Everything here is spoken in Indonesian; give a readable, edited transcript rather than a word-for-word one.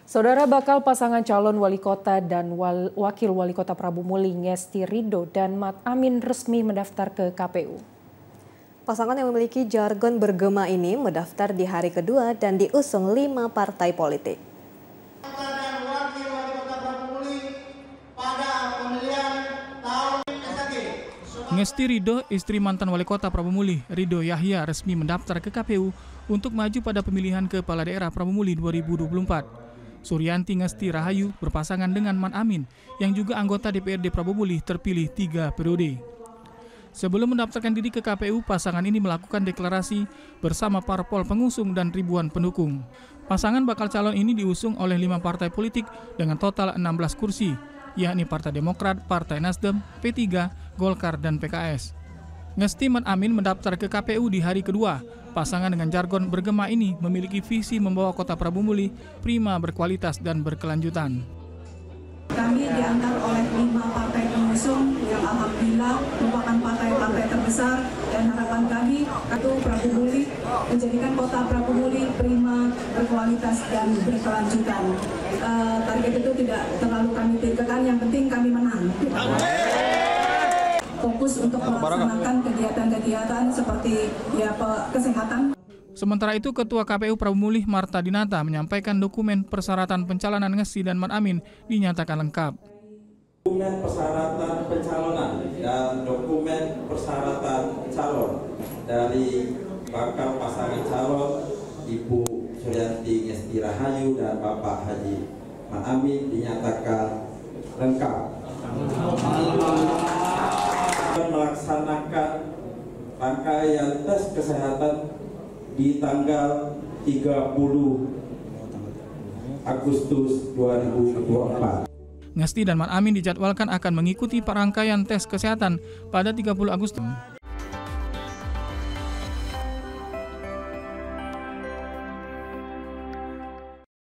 Saudara bakal pasangan calon wali kota dan wakil wali kota Prabu Muli Ngesti Ridho dan Mat Amin resmi mendaftar ke KPU. Pasangan yang memiliki jargon bergema ini mendaftar di hari kedua dan diusung 5 partai politik. Ngesti Ridho, istri mantan wali kota Prabu Muli, Ridho Yahya, resmi mendaftar ke KPU untuk maju pada pemilihan kepala daerah Prabu Muli 2024. Suryanti Ngesti Rahayu berpasangan dengan Mat Amin, yang juga anggota DPRD Prabu Muli terpilih 3 periode. Sebelum mendaftarkan diri ke KPU, pasangan ini melakukan deklarasi bersama parpol pengusung dan ribuan pendukung. Pasangan bakal calon ini diusung oleh 5 partai politik dengan total 16 kursi, yakni Partai Demokrat, Partai Nasdem, P3, Golkar, dan PKS. Ngesti Mat Amin mendaftar ke KPU di hari kedua. Pasangan dengan jargon bergema ini memiliki visi membawa kota Prabu Muli prima, berkualitas, dan berkelanjutan. Kami diantar oleh 5 partai pengusung yang alhamdulillah merupakan partai-partai terbesar, dan harapan kami itu Prabu Muli menjadikan kota Prabu Muli prima, berkualitas, dan berkelanjutan. Target itu tidak terlalu kami tinggikan, yang penting kami menang. Fokus untuk melaksanakan kegiatan-kegiatan seperti kesehatan. Sementara itu, Ketua KPU Prabu Muli Marta Dinata menyampaikan dokumen persyaratan pencalonan Ngesti dan Mat Amin dinyatakan lengkap. Dokumen persyaratan pencalonan dan dokumen persyaratan calon dari bakal pasangan calon Ibu Suryanti Ngesti Rahayu dan Bapak Haji Mat Amin dinyatakan lengkap. Melaksanakan rangkaian tes kesehatan di tanggal 30 Agustus 2024. Ngesti dan Mat Amin dijadwalkan akan mengikuti rangkaian tes kesehatan pada 30 Agustus.